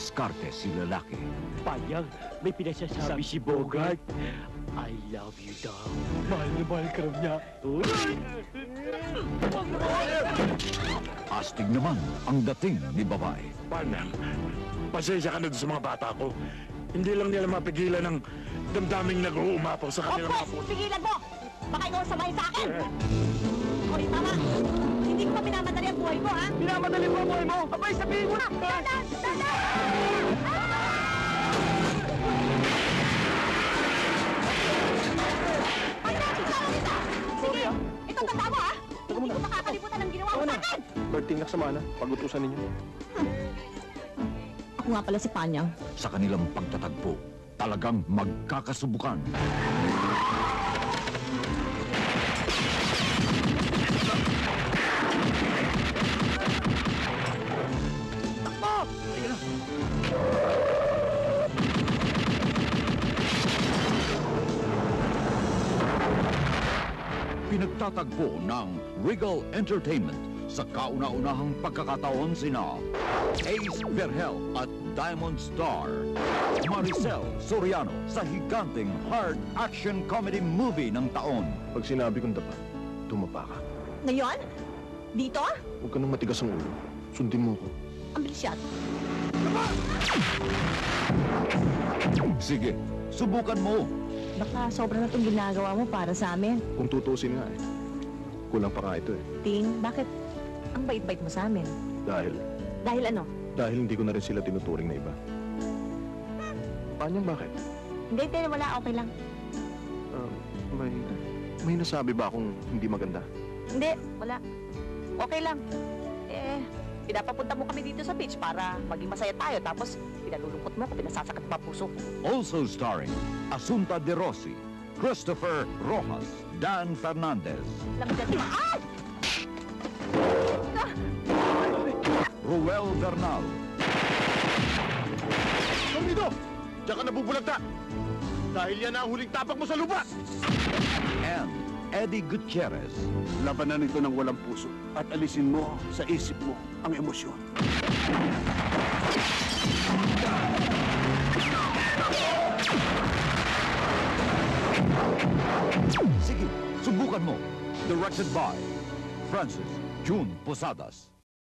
dumiskarte si lalaki. Panyang, may pinagsasabi si Bogart. I love you daw. Mahal na mahal ka raw niya. Astig naman ang dating ni babae. Panyang, pasensya ka na doon sa mga bata ko. Hindi lang nila mapigilan ng damdaming nag-uumapaw sa kanilang mga puso. Pigilan mo! Baka ikaw ang samahin sa akin! Hoy, tama! Hindi ko pa minamadali ang buhay mo, ha? Minamadali mo ang buhay mo! Abay, sabihin mo na! Dadan! Dadan! Ay, nabitawan kita! Sige, ito tanda mo, ha? Hindi ko makakalimutan ang ginawa mo sa akin! Berting naksamana, pag-utusan ninyo. Ako nga pala si Panyang. Sa kanilang pagtatagpo, talagang magkakasubukan. Pinagtatagpo ng Regal Entertainment sa kauna-unahang pagkakataon sina Ace Vergel at Diamond Star, Maricel Soriano sa higanting hard action comedy movie ng taon. Pag sinabi kong dapa, tumapa ka. Ngayon? Dito? Huwag ka nang matigas ang ulo. Sundin mo ko. Ang bilis yata. Sige, subukan mo. Baka sobra na itong ginagawa mo para sa amin. Kung tutusin nga kulang pa nga ito Ting, bakit ang bait-bait mo sa amin? Dahil Dahil ano? hindi ko na rin sila tinuturing na iba. Panyang bakit? Hindi, wala. Okay lang. May nasabi ba akong hindi maganda? Hindi, wala. Okay lang. Pinapapunta mo kami dito sa beach para maging masaya tayo. Tapos, pinalulungkot mo ako, pinasasakit pa puso ko. Also starring Asunta De Rossi, Christopher Rojas, Dan Fernandez, Lamigyan mo. Ay! Ruel Bernal, Ikaw dito! Diyan ka nabubulagta! Dahil yan ang huling tapak mo sa lupa! and Eddie Gutierrez. Labanan ito ng walang puso at alisin mo sa isip mo ang emosyon. Sige, subukan mo. Directed by Francis June Posadas.